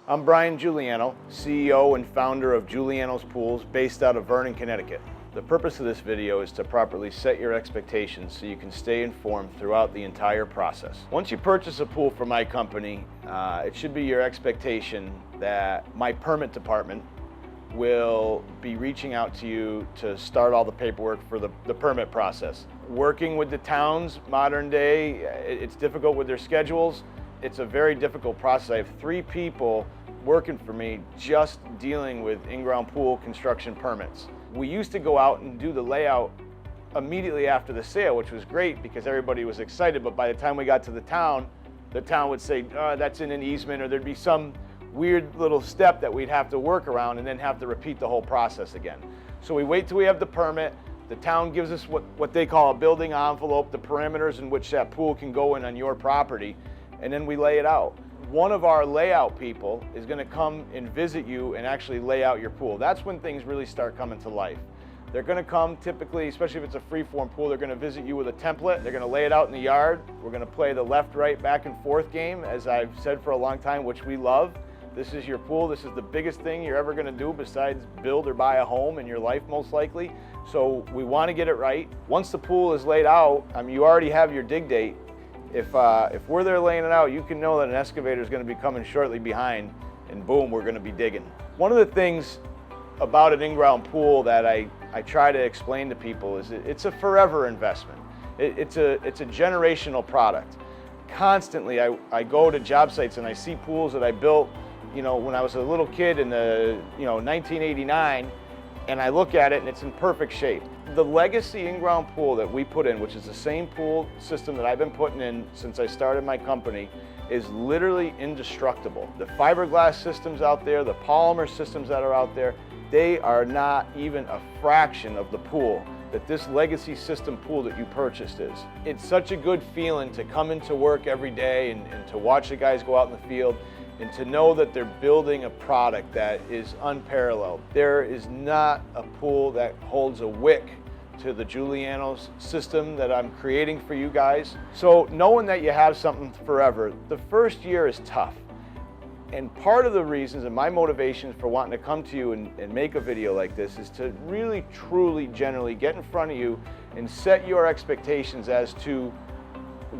I'm Brian Juliano, CEO and founder of Juliano's Pools based out of Vernon, Connecticut. The purpose of this video is to properly set your expectations so you can stay informed throughout the entire process. Once you purchase a pool from my company, it should be your expectation that my permit department will be reaching out to you to start all the paperwork for the permit process. Working with the towns, modern day, it's difficult with their schedules. It's a very difficult process. I have 3 people working for me just dealing with in-ground pool construction permits. We used to go out and do the layout immediately after the sale, which was great because everybody was excited, but by the time we got to the town would say, that's in an easement, or there'd be some weird little step that we'd have to work around and then have to repeat the whole process again. So we wait till we have the permit. The town gives us what they call a building envelope, the parameters in which that pool can go in on your property, and then we lay it out. One of our layout people is going to come and visit you and actually lay out your pool. That's when things really start coming to life. They're going to come typically, especially if it's a free-form pool, they're going to visit you with a template. They're going to lay it out in the yard. We're going to play the left, right, back and forth game, as I've said for a long time, which we love. This is your pool. This is the biggest thing you're ever going to do besides build or buy a home in your life, most likely. So we want to get it right. Once the pool is laid out, you already have your dig date. If we're there laying it out, you can know that an excavator is going to be coming shortly behind, and boom, we're going to be digging. One of the things about an in-ground pool that I try to explain to people is it's a forever investment. It's a generational product. Constantly, I go to job sites and I see pools that I built, when I was a little kid in the 1989, and I look at it and it's in perfect shape. The legacy in-ground pool that we put in, which is the same pool system that I've been putting in since I started my company, is literally indestructible. The fiberglass systems out there, the polymer systems that are out there, they are not even a fraction of the pool that this legacy system pool that you purchased is. It's such a good feeling to come into work every day and to watch the guys go out in the field and to know that they're building a product that is unparalleled. There is not a pool that holds a wick to the Juliano's system that I'm creating for you guys. So knowing that you have something forever, the first year is tough. And part of the reasons and my motivation for wanting to come to you and make a video like this is to really, truly, generally get in front of you and set your expectations as to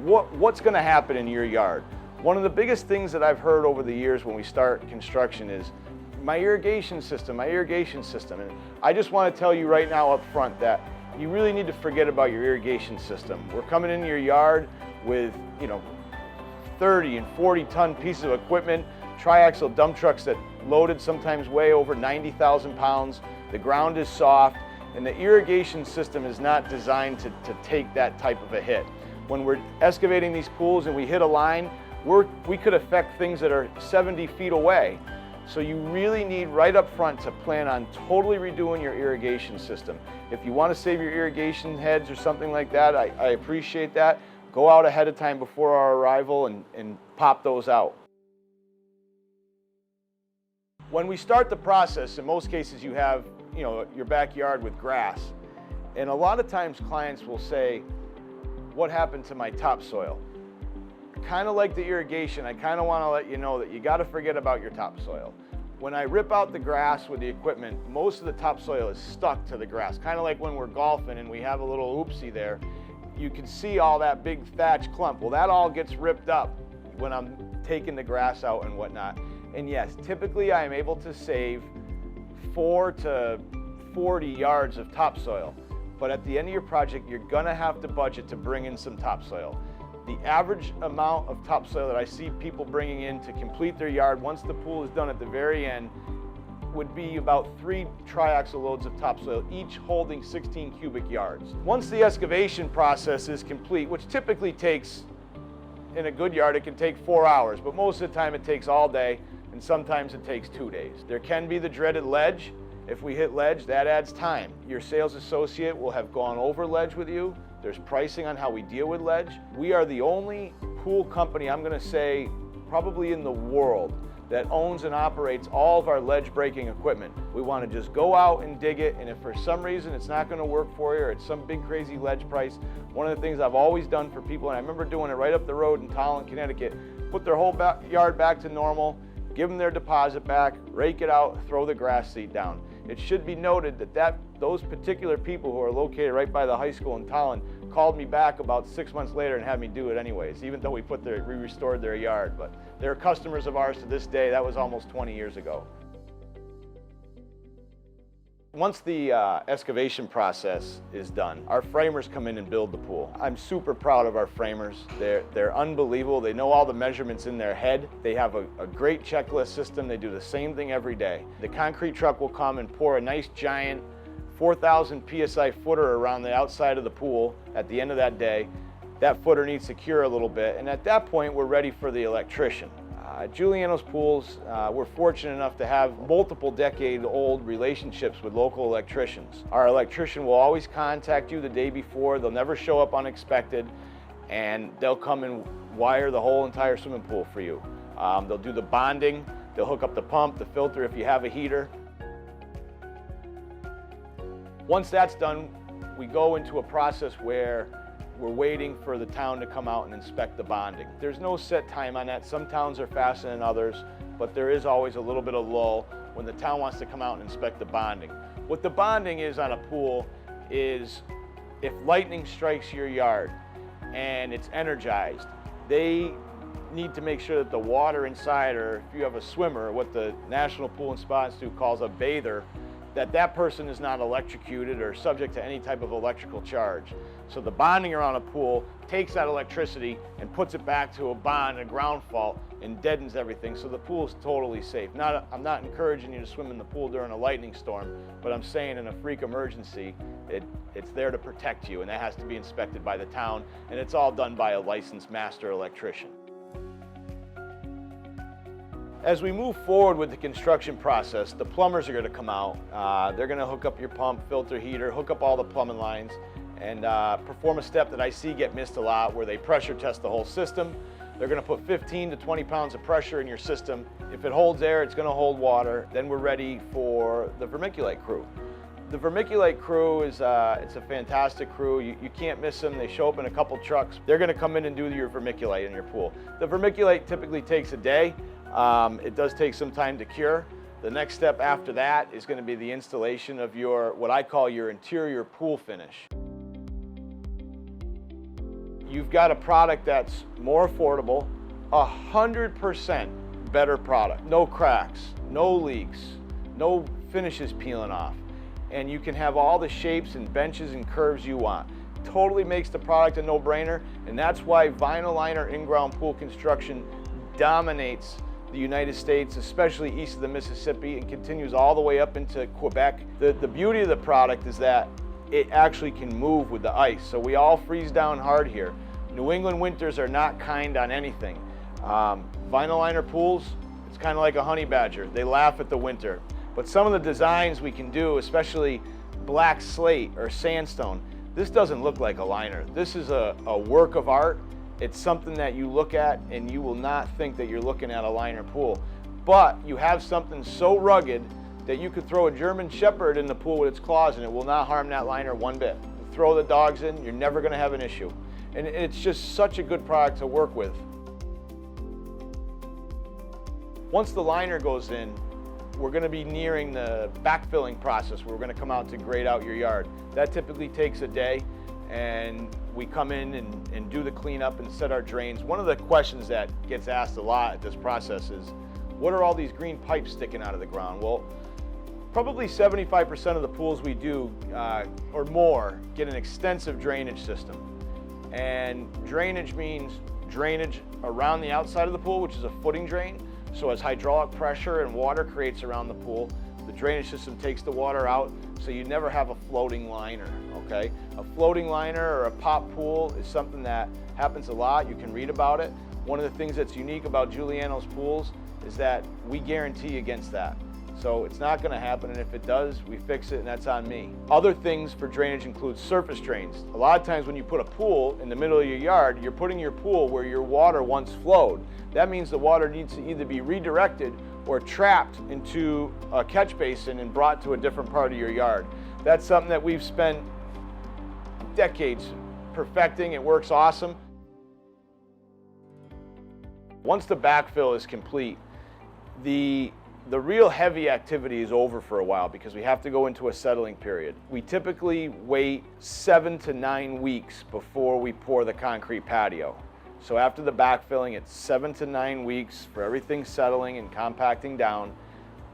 what's gonna happen in your yard. One of the biggest things that I've heard over the years when we start construction is my irrigation system. And I just want to tell you right now up front that you really need to forget about your irrigation system. We're coming into your yard with 30 and 40 ton pieces of equipment, triaxle dump trucks that loaded sometimes weigh over 90,000 pounds. The ground is soft, and the irrigation system is not designed to take that type of a hit. When we're excavating these pools and we hit a line, we could affect things that are 70 feet away. So you really need right up front to plan on totally redoing your irrigation system. If you want to save your irrigation heads or something like that, I appreciate that. Go out ahead of time before our arrival and pop those out. When we start the process, in most cases you have your backyard with grass. And a lot of times clients will say, what happened to my topsoil? Kind of like the irrigation, I kind of want to let you know that you got to forget about your topsoil. When I rip out the grass with the equipment, most of the topsoil is stuck to the grass. Kind of like when we're golfing and we have a little oopsie there, you can see all that big thatch clump. Well, that all gets ripped up when I'm taking the grass out and whatnot. And yes, typically I am able to save 4 to 40 yards of topsoil. But at the end of your project, you're gonna have to budget to bring in some topsoil. The average amount of topsoil that I see people bringing in to complete their yard once the pool is done at the very end would be about 3 triaxle loads of topsoil, each holding 16 cubic yards. Once the excavation process is complete, which typically takes, in a good yard, it can take 4 hours, but most of the time it takes all day, and sometimes it takes 2 days. There can be the dreaded ledge. If we hit ledge, that adds time. Your sales associate will have gone over ledge with you. There's pricing on how we deal with ledge. We are the only pool company, I'm gonna say, probably in the world, that owns and operates all of our ledge breaking equipment. We wanna just go out and dig it, and if for some reason it's not gonna work for you or it's some big crazy ledge price, one of the things I've always done for people, and I remember doing it right up the road in Tolland, Connecticut, put their whole yard back to normal, give them their deposit back, rake it out, throw the grass seed down. It should be noted that those particular people who are located right by the high school in Tolland called me back about 6 months later and had me do it anyways, even though we restored their yard. But they're customers of ours to this day. That was almost 20 years ago. Once the excavation process is done, our framers come in and build the pool. I'm super proud of our framers. They're unbelievable. They know all the measurements in their head. They have a great checklist system. They do the same thing every day. The concrete truck will come and pour a nice giant 4,000 PSI footer around the outside of the pool at the end of that day. That footer needs to cure a little bit, and at that point we're ready for the electrician. Juliano's Pools, we're fortunate enough to have multiple decade-old relationships with local electricians. Our electrician will always contact you the day before. They'll never show up unexpected, and they'll come and wire the whole entire swimming pool for you. They'll do the bonding, they'll hook up the pump, the filter if you have a heater. Once that's done, we go into a process where we're waiting for the town to come out and inspect the bonding. There's no set time on that. Some towns are faster than others, but there is always a little bit of lull when the town wants to come out and inspect the bonding. What the bonding is on a pool is if lightning strikes your yard and it's energized, they need to make sure that the water inside, or if you have a swimmer, what the National Pool and Spa Institute calls a bather, that person is not electrocuted or subject to any type of electrical charge. So the bonding around a pool takes that electricity and puts it back to a bond, a ground fault, and deadens everything. So the pool is totally safe. I'm not encouraging you to swim in the pool during a lightning storm, but I'm saying in a freak emergency, it's there to protect you, and that has to be inspected by the town, and it's all done by a licensed master electrician. As we move forward with the construction process, the plumbers are going to come out. They're going to hook up your pump, filter, heater, hook up all the plumbing lines, and perform a step that I see get missed a lot, where they pressure test the whole system. They're going to put 15 to 20 pounds of pressure in your system. If it holds air, it's going to hold water. Then we're ready for the vermiculite crew. The vermiculite crew is it's a fantastic crew. You can't miss them. They show up in a couple trucks. They're going to come in and do your vermiculite in your pool. The vermiculite typically takes a day. It does take some time to cure. The next step after that is going to be the installation of what I call your interior pool finish. You've got a product that's more affordable, 100% better product. No cracks, no leaks, no finishes peeling off. And you can have all the shapes and benches and curves you want. Totally makes the product a no-brainer, and that's why vinyl liner in-ground pool construction dominates the United States, especially east of the Mississippi, and continues all the way up into Quebec. The beauty of the product is that it actually can move with the ice. So we all freeze down hard here. New England winters are not kind on anything. Vinyl liner pools, it's kind of like a honey badger. They laugh at the winter. But some of the designs we can do, especially black slate or sandstone, this doesn't look like a liner. This is a work of art. It's something that you look at and you will not think that you're looking at a liner pool. But you have something so rugged that you could throw a German Shepherd in the pool with its claws and it will not harm that liner one bit. Throw the dogs in, you're never going to have an issue. And it's just such a good product to work with. Once the liner goes in, we're going to be nearing the backfilling process where we're going to come out to grade out your yard. That typically takes a day, and we come in and do the cleanup and set our drains. One of the questions that gets asked a lot at this process is, what are all these green pipes sticking out of the ground? Well, probably 75% of the pools we do, or more, get an extensive drainage system. And drainage means drainage around the outside of the pool, which is a footing drain. So as hydraulic pressure and water creates around the pool, the drainage system takes the water out, so you never have a floating liner, okay? A floating liner or a pop pool is something that happens a lot. You can read about it. One of the things that's unique about Juliano's pools is that we guarantee against that. So it's not going to happen, and if it does, we fix it, and that's on me. Other things for drainage include surface drains. A lot of times when you put a pool in the middle of your yard, you're putting your pool where your water once flowed. That means the water needs to either be redirected or trapped into a catch basin and brought to a different part of your yard. That's something that we've spent decades perfecting. It works awesome. Once the backfill is complete, The real heavy activity is over for a while because we have to go into a settling period. We typically wait 7 to 9 weeks before we pour the concrete patio. So after the backfilling, it's 7 to 9 weeks for everything settling and compacting down.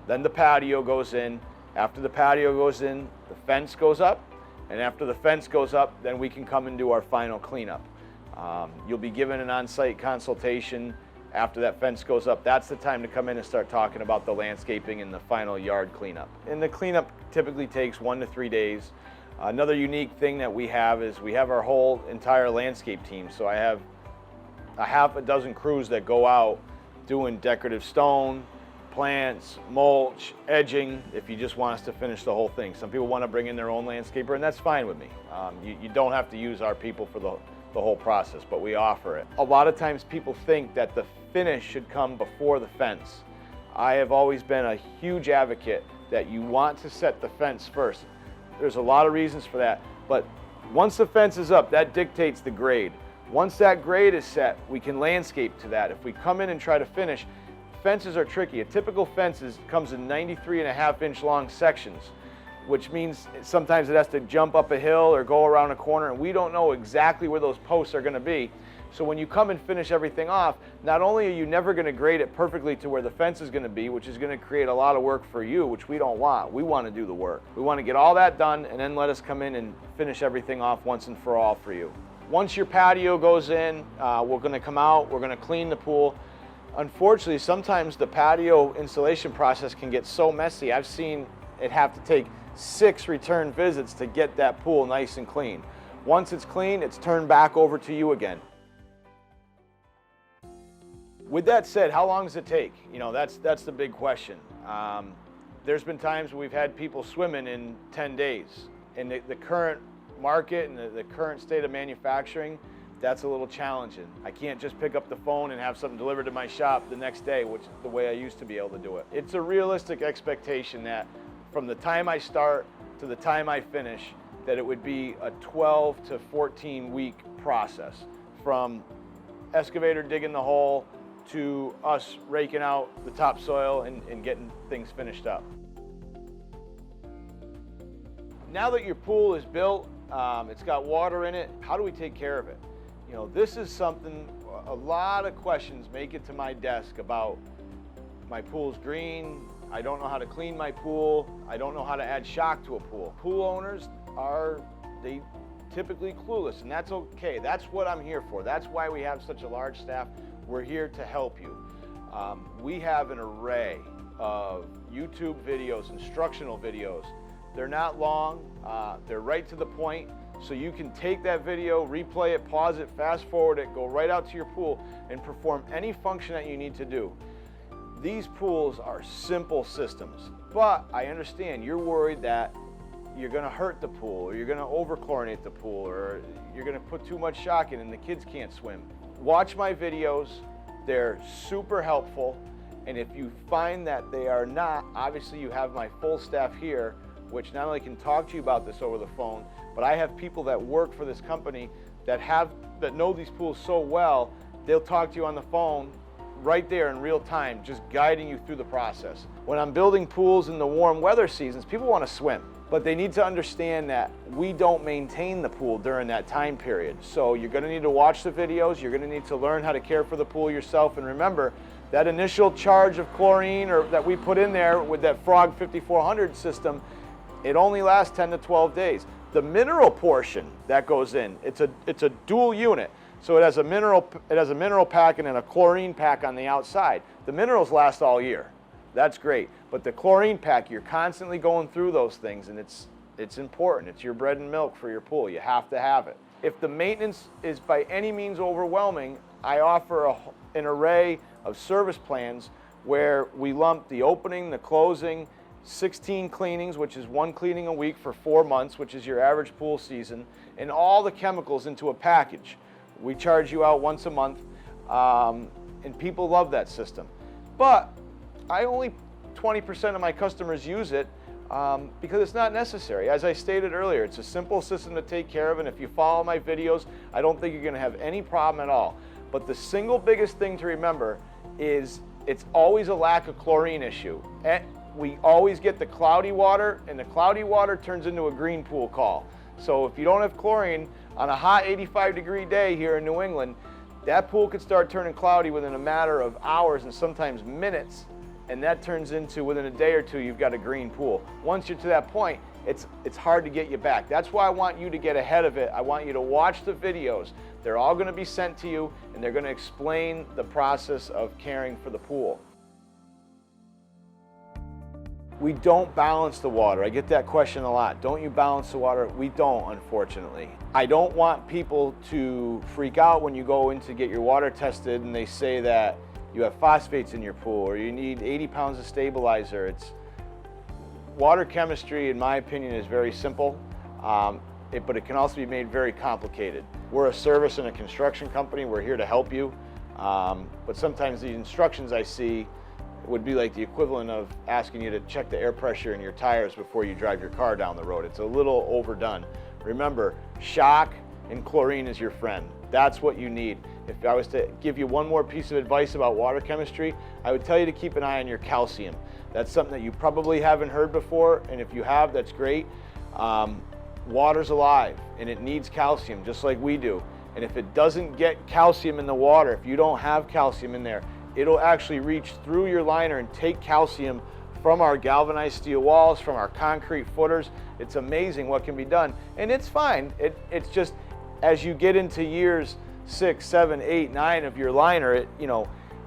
Then the patio goes in. After the patio goes in, the fence goes up. And after the fence goes up, then we can come and do our final cleanup. You'll be given an on-site consultation after that fence goes up. That's the time to come in and start talking about the landscaping and the final yard cleanup. And the cleanup typically takes 1 to 3 days. Another unique thing that we have is we have our whole entire landscape team. So I have a half a dozen crews that go out doing decorative stone, plants, mulch, edging, if you just want us to finish the whole thing. Some people want to bring in their own landscaper, and that's fine with me. You don't have to use our people for the whole process, but we offer it. A lot of times people think that the finish should come before the fence. I have always been a huge advocate that you want to set the fence first. There's a lot of reasons for that, but once the fence is up, that dictates the grade. Once that grade is set, we can landscape to that. If we come in and try to finish, fences are tricky. A typical fence comes in 93.5-inch long sections, which means sometimes it has to jump up a hill or go around a corner, and we don't know exactly where those posts are going to be. So when you come and finish everything off, not only are you never going to grade it perfectly to where the fence is going to be, which is going to create a lot of work for you, which we don't want. We want to do the work. We want to get all that done and then let us come in and finish everything off once and for all for you. Once your patio goes in, we're going to come out, we're going to clean the pool. Unfortunately, sometimes the patio installation process can get so messy. I've seen it have to take 6 return visits to get that pool nice and clean. Once it's clean, it's turned back over to you again. With that said, how long does it take? You know, that's the big question. There's been times we've had people swimming in 10 days. In the current market and the current state of manufacturing, that's a little challenging. I can't just pick up the phone and have something delivered to my shop the next day, which is the way I used to be able to do it. It's a realistic expectation that from the time I start to the time I finish, that it would be a 12 to 14 week process from excavator digging the hole to us raking out the topsoil and getting things finished up. Now that your pool is built, it's got water in it, how do we take care of it? You know, this is something, a lot of questions make it to my desk about my pool's green, I don't know how to clean my pool, I don't know how to add shock to a pool. Pool owners they typically clueless, and that's okay. That's what I'm here for. That's why we have such a large staff. We're here to help you. We have an array of YouTube videos, instructional videos. They're not long, they're right to the point, so you can take that video, replay it, pause it, fast forward it, go right out to your pool and perform any function that you need to do. These pools are simple systems, but I understand you're worried that you're going to hurt the pool, or you're going to over-chlorinate the pool, or you're going to put too much shock in and the kids can't swim. Watch my videos, they're super helpful, and if you find that they are not, obviously you have my full staff here, which not only can talk to you about this over the phone, but I have people that work for this company that know these pools so well, they'll talk to you on the phone right there in real time, just guiding you through the process. When I'm building pools in the warm weather seasons, people want to swim, but they need to understand that we don't maintain the pool during that time period. So you're going to need to watch the videos, you're going to need to learn how to care for the pool yourself, and remember, that initial charge of chlorine that we put in there with that Frog 5400 system, it only lasts 10 to 12 days. The mineral portion that goes in, it's a dual unit. So it has a mineral pack and then a chlorine pack on the outside. The minerals last all year. That's great. But the chlorine pack, you're constantly going through those things, and it's important. It's your bread and milk for your pool. You have to have it. If the maintenance is by any means overwhelming, I offer an array of service plans where we lump the opening, the closing, 16 cleanings, which is 1 cleaning a week for 4 months, which is your average pool season, and all the chemicals into a package. We charge you out once a month, and people love that system. But only 20% of my customers use it because it's not necessary. As I stated earlier, it's a simple system to take care of, and if you follow my videos, I don't think you're going to have any problem at all. But the single biggest thing to remember is It's always a lack of chlorine issue. We always get the cloudy water, and the cloudy water turns into a green pool call. So if you don't have chlorine on a hot 85-degree day here in New England, that pool could start turning cloudy within a matter of hours and sometimes minutes, and that turns into, within a day or two, you've got a green pool. Once you're to that point, it's hard to get you back. That's why I want you to get ahead of it. I want you to watch the videos. They're all going to be sent to you, and they're going to explain the process of caring for the pool. We don't balance the water. I get that question a lot. Don't you balance the water? We don't, unfortunately. I don't want people to freak out when you go in to get your water tested and they say that you have phosphates in your pool or you need 80 pounds of stabilizer. Water chemistry, in my opinion, is very simple, but it can also be made very complicated. We're a service and a construction company. We're here to help you, but sometimes the instructions I see would be like the equivalent of asking you to check the air pressure in your tires before you drive your car down the road. It's a little overdone. Remember, shock and chlorine is your friend. That's what you need. If I was to give you one more piece of advice about water chemistry, I would tell you to keep an eye on your calcium. That's something that you probably haven't heard before, and if you have, that's great. Water's alive, and it needs calcium just like we do. And if it doesn't get calcium in the water, if you don't have calcium in there, it'll actually reach through your liner and take calcium from our galvanized steel walls, from our concrete footers. It's amazing what can be done. And it's fine. It's just as you get into years 6, 7, 8, 9 of your liner,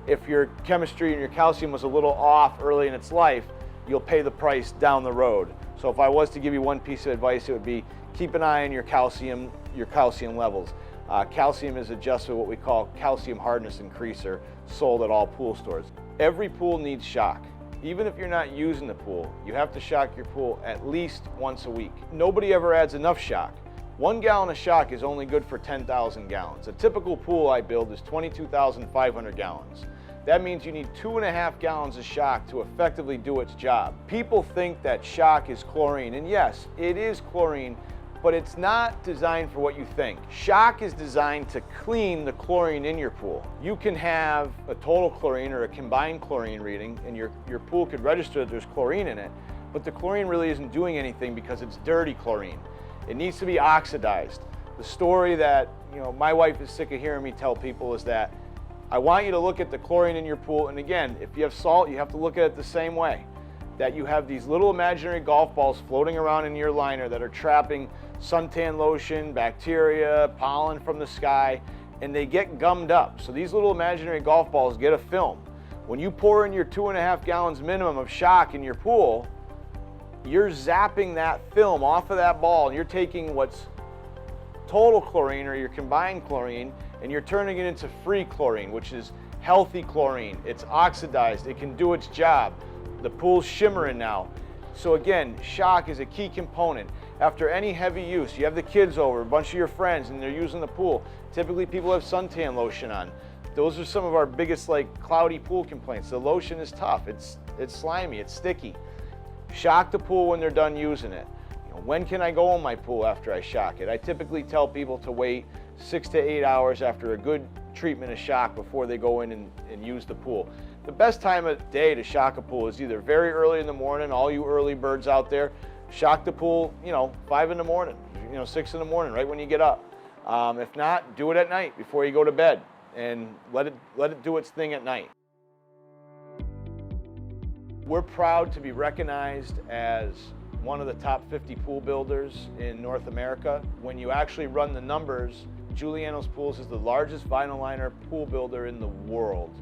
if your chemistry and your calcium was a little off early in its life, you'll pay the price down the road. So if I was to give you one piece of advice, it would be keep an eye on your calcium levels. Calcium is adjusted with what we call calcium hardness increaser, sold at all pool stores. Every pool needs shock. Even if you're not using the pool, you have to shock your pool at least once a week. Nobody ever adds enough shock. 1 gallon of shock is only good for 10,000 gallons. A typical pool I build is 22,500 gallons. That means you need 2.5 gallons of shock to effectively do its job. People think that shock is chlorine, and yes, it is chlorine, but it's not designed for what you think. Shock is designed to clean the chlorine in your pool. You can have a total chlorine or a combined chlorine reading, and your pool could register that there's chlorine in it, but the chlorine really isn't doing anything because it's dirty chlorine. It needs to be oxidized. The story that my wife is sick of hearing me tell people is that I want you to look at the chlorine in your pool, and again, if you have salt, you have to look at it the same way. That you have these little imaginary golf balls floating around in your liner that are trapping suntan lotion, bacteria, pollen from the sky, and they get gummed up. So these little imaginary golf balls get a film. When you pour in your 2.5 gallons minimum of shock in your pool, you're zapping that film off of that ball, and you're taking what's total chlorine or your combined chlorine, and you're turning it into free chlorine, which is healthy chlorine. It's oxidized, it can do its job. The pool's shimmering now. So again, shock is a key component. After any heavy use, you have the kids over, a bunch of your friends, and they're using the pool. Typically people have suntan lotion on. Those are some of our biggest cloudy pool complaints. The lotion is tough, it's slimy, it's sticky. Shock the pool when they're done using it. When can I go in my pool after I shock it? I typically tell people to wait 6 to 8 hours after a good treatment of shock before they go in and use the pool. The best time of day to shock a pool is either very early in the morning, all you early birds out there, shock the pool, 5 in the morning, 6 in the morning, right when you get up. If not, do it at night before you go to bed and let it do its thing at night. We're proud to be recognized as one of the top 50 pool builders in North America. When you actually run the numbers, Juliano's Pools is the largest vinyl liner pool builder in the world.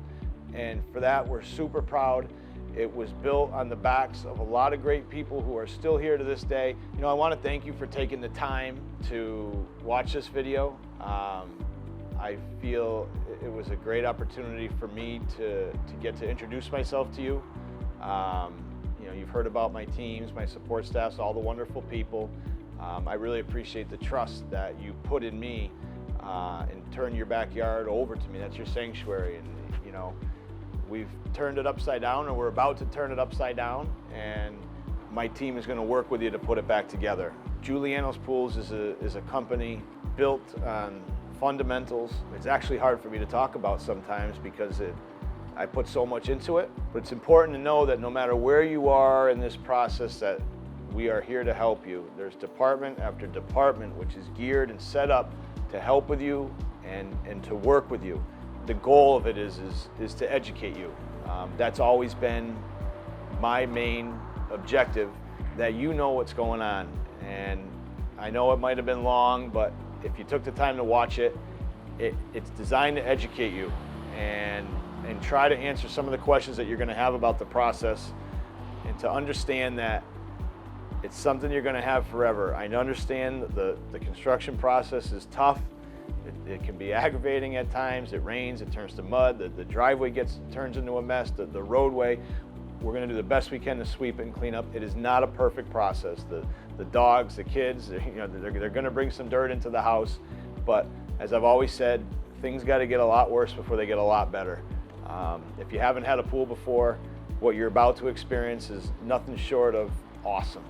And for that, we're super proud. It was built on the backs of a lot of great people who are still here to this day. I want to thank you for taking the time to watch this video. I feel it was a great opportunity for me to get to introduce myself to you. You've heard about my teams, my support staffs, all the wonderful people. I really appreciate the trust that you put in me and turn your backyard over to me. That's your sanctuary. And we've turned it upside down, and we're about to turn it upside down, and my team is going to work with you to put it back together. Juliano's Pools is a company built on fundamentals. It's actually hard for me to talk about sometimes because I put so much into it. But it's important to know that no matter where you are in this process, that we are here to help you. There's department after department which is geared and set up to help with you and to work with you. The goal of it is to educate you. That's always been my main objective, that you know what's going on. And I know it might have been long, but if you took the time to watch it, it's designed to educate you and try to answer some of the questions that you're going to have about the process, and to understand that it's something you're going to have forever. I understand the construction process is tough. It can be aggravating at times. It rains, it turns to mud, the driveway turns into a mess, the roadway. We're going to do the best we can to sweep it and clean up. It is not a perfect process. The dogs, the kids, they're going to bring some dirt into the house. But as I've always said, things got to get a lot worse before they get a lot better. If you haven't had a pool before, what you're about to experience is nothing short of awesome.